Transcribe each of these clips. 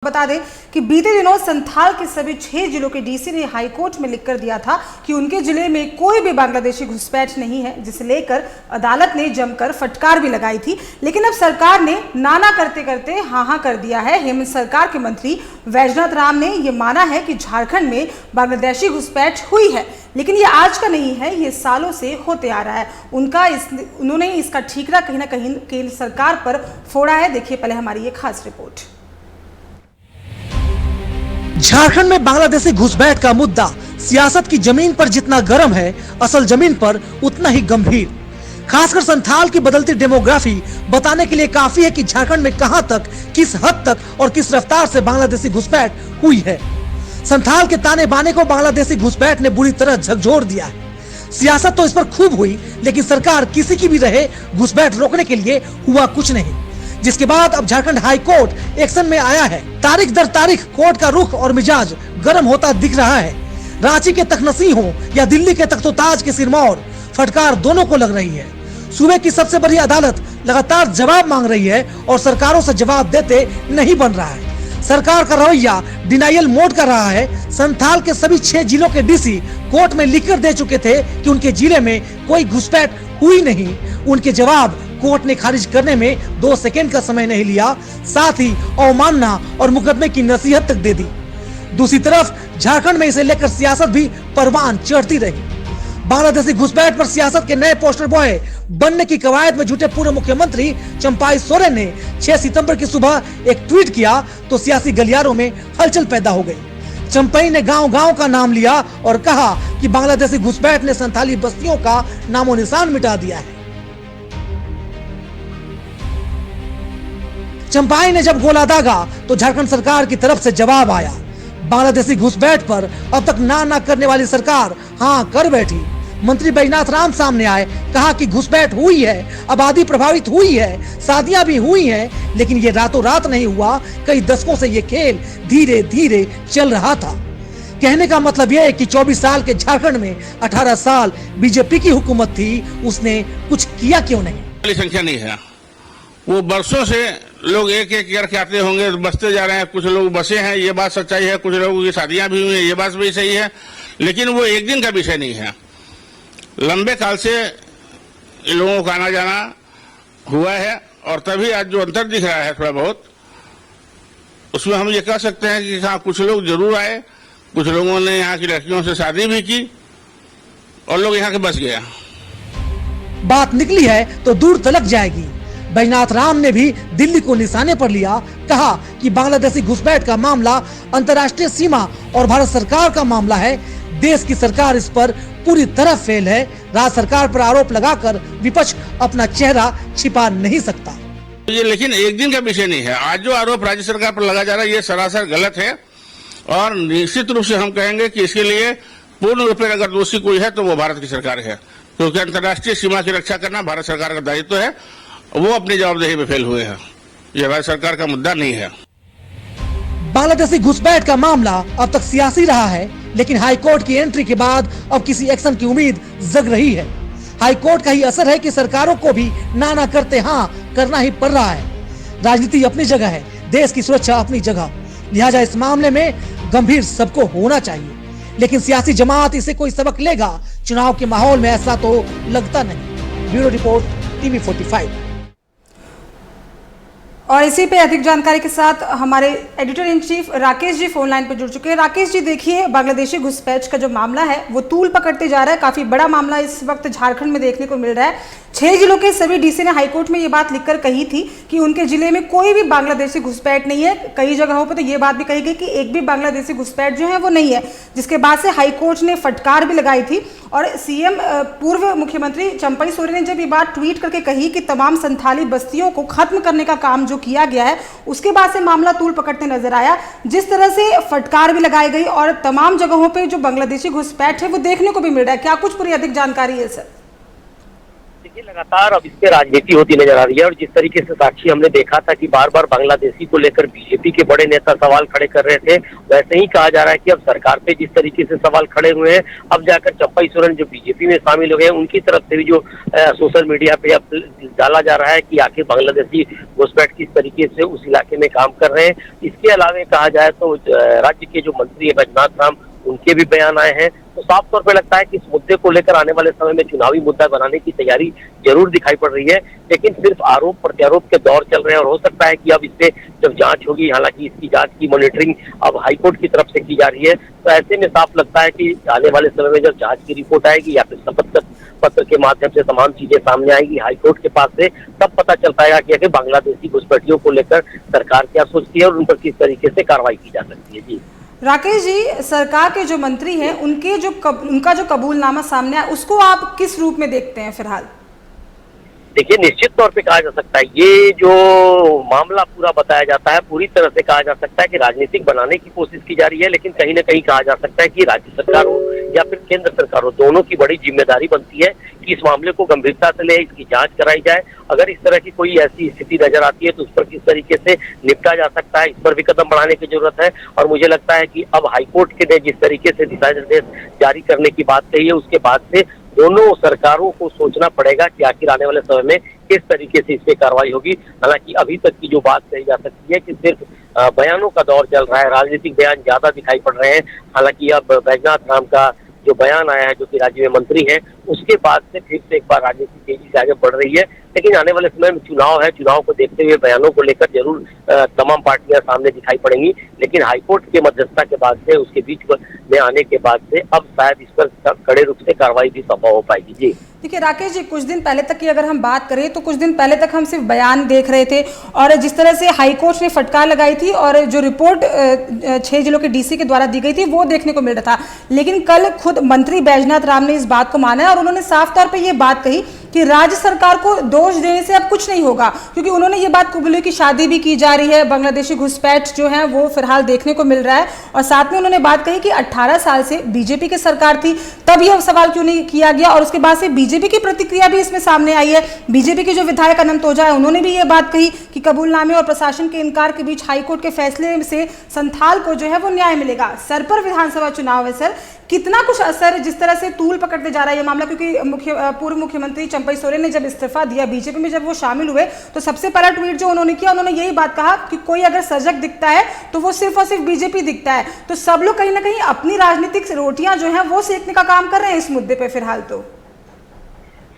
बता दें कि बीते दिनों संथाल के सभी 6 जिलों के डीसी ने हाईकोर्ट में लिखकर दिया था कि उनके जिले में कोई भी बांग्लादेशी घुसपैठ नहीं है, जिसे लेकर अदालत ने जमकर फटकार भी लगाई थी। लेकिन अब सरकार ने नाना करते करते हाँ कर दिया है। हेमंत सरकार के मंत्री वैजनाथ राम ने यह माना है कि झारखंड में बांग्लादेशी घुसपैठ हुई है, लेकिन ये आज का नहीं है, ये सालों से होते आ रहा है। उन्होंने इसका ठीकरा कहीं ना कहीं केंद्र सरकार पर फोड़ा है। देखिए पहले हमारी ये खास रिपोर्ट। झारखंड में बांग्लादेशी घुसपैठ का मुद्दा सियासत की जमीन पर जितना गर्म है, असल जमीन पर उतना ही गंभीर। खासकर संथाल की बदलती डेमोग्राफी बताने के लिए काफी है कि झारखंड में कहां तक, किस हद तक और किस रफ्तार से बांग्लादेशी घुसपैठ हुई है। संथाल के ताने बाने को बांग्लादेशी घुसपैठ ने बुरी तरह झकझोर दिया है। सियासत तो इस पर खूब हुई, लेकिन सरकार किसी की भी रहे घुसपैठ रोकने के लिए हुआ कुछ नहीं, जिसके बाद अब झारखंड हाई कोर्ट एक्शन में आया है। तारीख दर तारीख कोर्ट का रुख और मिजाज गर्म होता दिख रहा है। रांची के तखनसी हो या दिल्ली के तख्तोताज के सिरमौर, फटकार दोनों को लग रही है। सूबे की सबसे बड़ी अदालत लगातार जवाब मांग रही है और सरकारों से जवाब देते नहीं बन रहा है। सरकार का रवैया डिनाइल मोड कर रहा है। संथाल के सभी 6 जिलों के डीसी कोर्ट में लिखकर दे चुके थे कि उनके जिले में कोई घुसपैठ हुई नहीं। उनके जवाब कोर्ट ने खारिज करने में 2 सेकंड का समय नहीं लिया, साथ ही अवमानना और मुकदमे की नसीहत तक दे दी। दूसरी तरफ झारखंड में इसे लेकर सियासत भी परवान चढ़ती रही। बांग्लादेशी घुसपैठ पर सियासत के नए पोस्टर बॉय बनने की कवायद में जुटे पूर्व मुख्यमंत्री चंपाई सोरेन ने 6 सितंबर की सुबह एक ट्वीट किया तो सियासी गलियारों में हलचल पैदा हो गई। चंपाई ने गांव-गांव का नाम लिया और कहा कि बांग्लादेशी घुसपैठ ने संथाली बस्तियों का नामो निशान मिटा दिया है। चंपाई ने जब गोला दागा तो झारखंड सरकार की तरफ से जवाब आया। बांग्लादेशी घुसपैठ पर अब तक ना करने वाली सरकार हाँ कर बैठी। मंत्री वैजनाथ राम सामने आए, कहा कि घुसपैठ हुई है, आबादी प्रभावित हुई है, शादियां भी हुई हैं, लेकिन ये रातों रात नहीं हुआ। कई दशकों से ये खेल धीरे धीरे चल रहा था। कहने का मतलब यह है कि 24 साल के झारखंड में 18 साल बीजेपी की हुकूमत थी, उसने कुछ किया क्यों नहीं? संख्या नहीं है, वो बरसों से लोग एक एक करके आते होंगे, बसते जा रहे हैं। कुछ लोग बसे हैं, ये बात सच्चाई है। कुछ लोगों की शादियां भी हुई हैं, ये बात भी सही है। लेकिन वो एक दिन का विषय नहीं है, लंबे काल से लोगों का आना जाना हुआ है। और तभी आज जो अंतर दिख रहा है थोड़ा बहुत, उसमें हम ये कह सकते हैं कि हाँ कुछ लोग जरूर आए, कुछ लोगों ने यहाँ की लड़कियों से शादी भी की और लोग यहाँ के बस गया। बात निकली है तो दूर तलक जाएगी। वैजनाथ राम ने भी दिल्ली को निशाने पर लिया, कहा कि बांग्लादेशी घुसपैठ का मामला अंतर्राष्ट्रीय सीमा और भारत सरकार का मामला है। देश की सरकार इस पर पूरी तरह फेल है। राज्य सरकार पर आरोप लगाकर विपक्ष अपना चेहरा छिपा नहीं सकता। ये लेकिन एक दिन का विषय नहीं है। आज जो आरोप राज्य सरकार पर लगा जा रहा है ये सरासर गलत है और निश्चित रूप से हम कहेंगे कि इसके लिए पूर्ण रूप में अगर दोषी कोई है तो वो भारत की सरकार है, क्योंकि अंतर्राष्ट्रीय सीमा की रक्षा करना भारत सरकार का दायित्व है। वो अपनी जवाबदेही में फेल हुए हैं, ये राज्य सरकार का मुद्दा नहीं है। बांग्लादेशी घुसपैठ का मामला अब तक सियासी रहा है, लेकिन हाईकोर्ट की एंट्री के बाद अब किसी एक्शन की उम्मीद जग रही है। हाईकोर्ट का ही असर है कि सरकारों को भी ना करते हाँ करना ही पड़ रहा है। राजनीति अपनी जगह है, देश की सुरक्षा अपनी जगह, लिहाजा इस मामले में गंभीर सबको होना चाहिए। लेकिन सियासी जमात इसे कोई सबक लेगा, चुनाव के माहौल में ऐसा तो लगता नहीं। Bureau report, TV45। और इसी पे अधिक जानकारी के साथ हमारे editor in chief Rakesh ji phone line पर जुड़ चुके हैं। राकेश जी, देखिए बांग्लादेशी घुसपैठ का जो मामला है वो तूल पकड़ते जा रहा है। काफी बड़ा मामला इस वक्त झारखंड में देखने को मिल रहा है। 6 जिलों के सभी डीसी ने हाईकोर्ट में ये बात लिखकर कही थी कि उनके जिले में कोई भी बांग्लादेशी घुसपैठ नहीं है। कई जगहों पर तो ये बात भी कही गई कि एक भी बांग्लादेशी घुसपैठ जो है वो नहीं है, जिसके बाद से हाईकोर्ट ने फटकार भी लगाई थी। और सीएम पूर्व मुख्यमंत्री चंपाई सोरेन ने जब ये बात ट्वीट करके कही कि तमाम संथाली बस्तियों को खत्म करने का काम जो किया गया है, उसके बाद से मामला तूल पकड़ते नजर आया। जिस तरह से फटकार भी लगाई गई और तमाम जगहों पे जो बांग्लादेशी घुसपैठ है वो देखने को भी मिल रहा है, क्या कुछ पूरी अधिक जानकारी है सर? देखिए लगातार अब इस पे राजनीति होती नजर आ रही है और जिस तरीके से साक्षी हमने देखा था कि बार बार बांग्लादेशी को लेकर बीजेपी के बड़े नेता सवाल खड़े कर रहे थे, वैसे ही कहा जा रहा है कि अब सरकार पे जिस तरीके से सवाल खड़े हुए हैं, अब जाकर चंपई सोरेन जो बीजेपी में शामिल हो गए उनकी तरफ से भी जो सोशल मीडिया पे अब डाला जा रहा है कि आखिर बांग्लादेशी घुसपैठ किस तरीके से उस इलाके में काम कर रहे हैं। इसके अलावा कहा जाए तो राज्य के जो मंत्री है बैजनाथ राम, उनके भी बयान आए हैं। तो साफ तौर पे लगता है कि इस मुद्दे को लेकर आने वाले समय में चुनावी मुद्दा बनाने की तैयारी जरूर दिखाई पड़ रही है, लेकिन सिर्फ आरोप प्रत्यारोप के दौर चल रहे हैं और हो सकता है कि अब इस पे जब जांच होगी, हालांकि इसकी जांच की मॉनिटरिंग अब हाईकोर्ट की तरफ से की जा रही है, तो ऐसे में साफ लगता है कि आने वाले समय में जब जांच की रिपोर्ट आएगी या फिर शपथ पत्र के माध्यम से तमाम चीजें सामने आएगी हाईकोर्ट के पास से, तब पता चल पाएगा कि आखिर बांग्लादेशी घुसपैठियों को लेकर सरकार क्या सोचती है और उन पर किस तरीके से कार्रवाई की जा सकती है। जी राकेश जी, सरकार के जो मंत्री हैं उनका जो कबूलनामा सामने आया उसको आप किस रूप में देखते हैं फिलहाल? देखिए, निश्चित तौर पे कहा जा सकता है ये जो मामला पूरा बताया जाता है, पूरी तरह से कहा जा सकता है कि राजनीतिक बनाने की कोशिश की जा रही है, लेकिन कहीं न कहीं कहा जा सकता है कि राज्य सरकार हो या फिर केंद्र सरकार हो, दोनों की बड़ी जिम्मेदारी बनती है कि इस मामले को गंभीरता से ले, इसकी जांच कराई जाए। अगर इस तरह की कोई ऐसी स्थिति नजर आती है तो उस पर किस तरीके से निपटा जा सकता है, इस पर भी कदम बढ़ाने की जरूरत है। और मुझे लगता है कि अब हाईकोर्ट के ने जिस तरीके से दिशा निर्देश जारी करने की बात कही है, उसके बाद से दोनों सरकारों को सोचना पड़ेगा कि आखिर आने वाले समय में किस तरीके से इस पे कार्रवाई होगी। हालांकि अभी तक की जो बात कही जा सकती है कि सिर्फ बयानों का दौर चल रहा है, राजनीतिक बयान ज्यादा दिखाई पड़ रहे हैं। हालांकि अब बैजनाथ राम का जो बयान आया है, जो कि राज्य में मंत्री है, उसके बाद से फिर से एक बार राजनीति तेजी से आगे बढ़ रही है। लेकिन आने वाले समय में चुनाव है, चुनाव को देखते हुए बयानों को लेकर जरूर तमाम पार्टियां सामने दिखाई पड़ेंगी, लेकिन हाईकोर्ट के मध्यस्थता के बाद से, उसके बीच में आने के बाद से अब शायद इस पर कड़े रूप से कार्रवाई भी संभव हो पाएगी। जी देखिए राकेश जी, कुछ दिन पहले तक की अगर हम बात करें तो कुछ दिन पहले तक हम सिर्फ बयान देख रहे थे और जिस तरह से हाईकोर्ट ने फटकार लगाई थी और जो रिपोर्ट 6 जिलों के डीसी के द्वारा दी गई थी वो देखने को मिल रहा था। लेकिन कल खुद मंत्री बैजनाथ राम ने इस बात को माना है और उन्होंने साफ तौर पर यह बात कही कि राज्य सरकार को दोष देने से अब कुछ नहीं होगा, क्योंकि उन्होंने ये बात कबूली कि शादी भी की जा रही है, बांग्लादेशी घुसपैठ जो है वो फिलहाल देखने को मिल रहा है। और साथ में उन्होंने बात कही कि 18 साल से बीजेपी की सरकार थी, तब यह सवाल क्यों नहीं किया गया। और उसके बाद से बीजेपी की प्रतिक्रिया भी इसमें सामने आई है। बीजेपी के जो विधायक अनंत ओझा है, उन्होंने भी ये बात कही कि कबूलनामे और प्रशासन के इनकार के बीच हाईकोर्ट के फैसले से संथाल को जो है वो न्याय मिलेगा। सर पर विधानसभा चुनाव है सर, कितना कुछ असर जिस तरह से तूल पकड़ते जा रहा है ये मामला, क्योंकि पूर्व मुख्यमंत्री चंपई सोरेन ने जब इस्तीफा दिया, बीजेपी में जब वो शामिल हुए, तो सबसे पहला ट्वीट जो उन्होंने किया, उन्होंने यही बात कहा कि कोई अगर सजग दिखता है तो वो सिर्फ और सिर्फ बीजेपी दिखता है। तो सब लोग कहीं ना कहीं अपनी राजनीतिक रोटियां जो है वो सेकने का काम कर रहे हैं इस मुद्दे पर फिलहाल। तो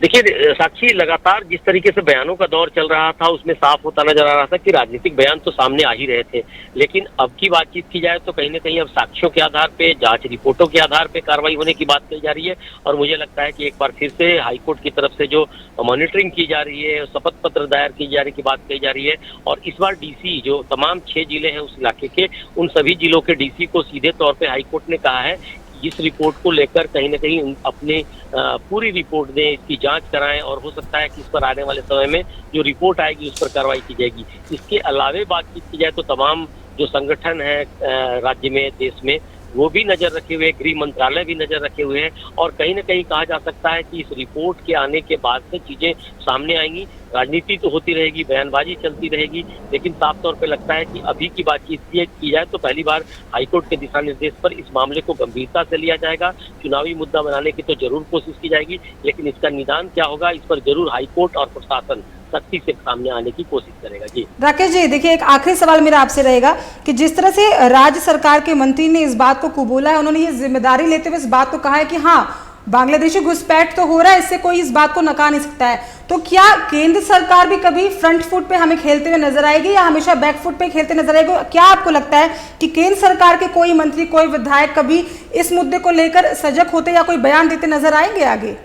देखिए साक्षी, लगातार जिस तरीके से बयानों का दौर चल रहा था उसमें साफ होता नजर आ रहा था कि राजनीतिक बयान तो सामने आ ही रहे थे, लेकिन अब की बातचीत की जाए तो कहीं ना कहीं अब साक्ष्यों के आधार पे, जांच रिपोर्टों के आधार पे कार्रवाई होने की बात कही जा रही है। और मुझे लगता है कि एक बार फिर से हाईकोर्ट की तरफ से जो मॉनिटरिंग की जा रही है, शपथ पत्र दायर की जाने की बात कही जा रही है। और इस बार डीसी जो तमाम 6 जिले हैं उस इलाके के, उन सभी जिलों के डीसी को सीधे तौर पर हाईकोर्ट ने कहा है इस रिपोर्ट को लेकर कहीं ना कहीं अपने पूरी रिपोर्ट दें, इसकी जांच कराएं और हो सकता है कि इस पर आने वाले समय में जो रिपोर्ट आएगी उस पर कार्रवाई की जाएगी। इसके अलावे बातचीत की जाए तो तमाम जो संगठन है राज्य में, देश में, वो भी नजर रखे हुए, गृह मंत्रालय भी नजर रखे हुए हैं। और कहीं ना कहीं कहा जा सकता है कि इस रिपोर्ट के आने के बाद से चीजें सामने आएंगी। राजनीति तो होती रहेगी, बयानबाजी चलती रहेगी, लेकिन साफ तौर पे लगता है कि अभी की बातचीत की जाए तो पहली बार हाईकोर्ट के दिशा निर्देश पर इस मामले को गंभीरता से लिया जाएगा। चुनावी मुद्दा बनाने की तो जरूर कोशिश की जाएगी, लेकिन इसका निदान क्या होगा इस पर जरूर हाईकोर्ट और प्रशासन सख्ती से सामने आने की कोशिश करेगा। जी राकेश जी, देखिए एक आखिरी सवाल मेरा आपसे रहेगा कि जिस तरह से राज्य सरकार के मंत्री ने इस बात को कबूला है, उन्होंने ये जिम्मेदारी लेते हुए इस बात को कहा है कि हाँ बांग्लादेशी घुसपैठ तो हो रहा है, इससे कोई इस बात को नकार नहीं सकता है, तो क्या केंद्र सरकार भी कभी फ्रंट फुट पे हमें खेलते हुए नजर आएगी या हमेशा बैक फुट पे खेलते नजर आएगी? क्या आपको लगता है कि केंद्र सरकार के कोई मंत्री, कोई विधायक कभी इस मुद्दे को लेकर सजग होते या कोई बयान देते नजर आएंगे आगे?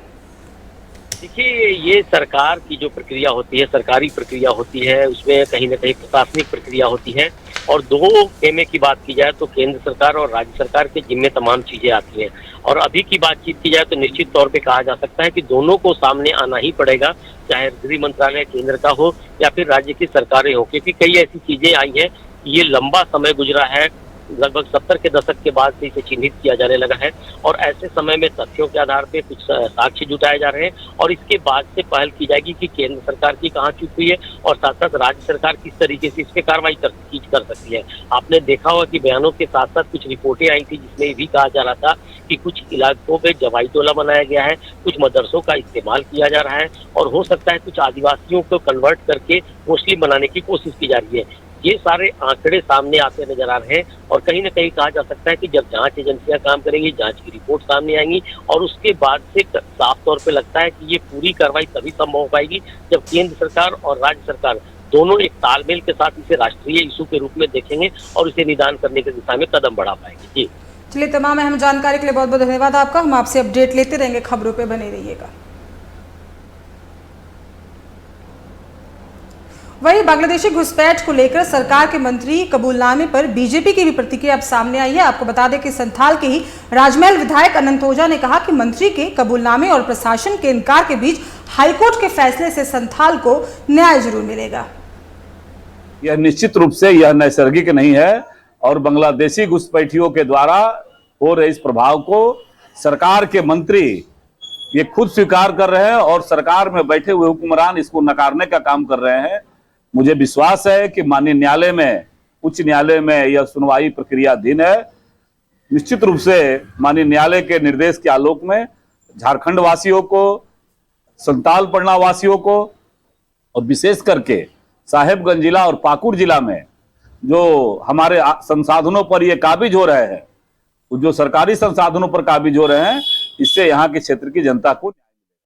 देखिए, ये सरकार की जो प्रक्रिया होती है, सरकारी प्रक्रिया होती है, उसमें कहीं ना कहीं प्रशासनिक प्रक्रिया होती है। और 2 खेमे की बात की जाए तो केंद्र सरकार और राज्य सरकार के जिम्मे तमाम चीजें आती हैं। और अभी की बातचीत की जाए तो निश्चित तौर पे कहा जा सकता है कि दोनों को सामने आना ही पड़ेगा, चाहे गृह मंत्रालय केंद्र का हो या फिर राज्य की सरकारें हो, क्योंकि कई ऐसी चीजें आई हैं, ये लंबा समय गुजरा है, लगभग 70 के दशक के बाद से इसे चिन्हित किया जाने लगा है और ऐसे समय में तथ्यों के आधार पे कुछ साक्ष्य जुटाए जा रहे हैं और इसके बाद से पहल की जाएगी कि केंद्र सरकार की कहाँ चूक हुई है और साथ साथ राज्य सरकार किस तरीके से इस पे कार्रवाई कर सकती है। आपने देखा होगा कि बयानों के साथ साथ कुछ रिपोर्टें आई थी जिसमें ये भी कहा जा रहा था कि कुछ इलाकों पे जवाई टोला बनाया गया है, कुछ मदरसों का इस्तेमाल किया जा रहा है और हो सकता है कुछ आदिवासियों को कन्वर्ट करके मुस्लिम बनाने की कोशिश की जा रही है। ये सारे आंकड़े सामने आते नजर आ रहे हैं और कहीं ना कहीं कहा जा सकता है कि जब जांच एजेंसियां काम करेंगी, जांच की रिपोर्ट सामने आएंगी और उसके बाद से साफ तौर पे लगता है कि ये पूरी कार्रवाई तभी संभव हो पाएगी जब केंद्र सरकार और राज्य सरकार दोनों एक तालमेल के साथ इसे राष्ट्रीय इशू के रूप में देखेंगे और इसे निदान करने की दिशा में कदम बढ़ा पाएंगे। जी चलिए, तमाम अहम जानकारी के लिए बहुत बहुत धन्यवाद आपका। हम आपसे अपडेट लेते रहेंगे, खबरों पे बने रहिएगा। वहीं बांग्लादेशी घुसपैठ को लेकर सरकार के मंत्री कबूलनामे पर बीजेपी की भी प्रतिक्रिया अब सामने आई है। आपको बता दें कि संथाल के ही राजमहल विधायक अनंत ओझा ने कहा कि मंत्री के कबूलनामे और प्रशासन के इनकार के बीच हाईकोर्ट के फैसले से संथाल को न्याय जरूर मिलेगा। यह निश्चित रूप से यह नैसर्गिक नहीं है और बांग्लादेशी घुसपैठियों के द्वारा हो रहे इस प्रभाव को सरकार के मंत्री ये खुद स्वीकार कर रहे हैं और सरकार में बैठे हुए हुक्मरान इसको नकारने का काम कर रहे हैं। मुझे विश्वास है कि माननीय न्यायालय में, उच्च न्यायालय में यह सुनवाई प्रक्रियाधीन है। निश्चित रूप से माननीय न्यायालय के निर्देश के आलोक में झारखंड वासियों को, संताल परगना वासियों को और विशेष करके साहेबगंज जिला और पाकुड़ जिला में जो हमारे संसाधनों पर ये काबिज हो रहे हैं, जो सरकारी संसाधनों पर काबिज हो रहे हैं, इससे यहाँ के क्षेत्र की जनता को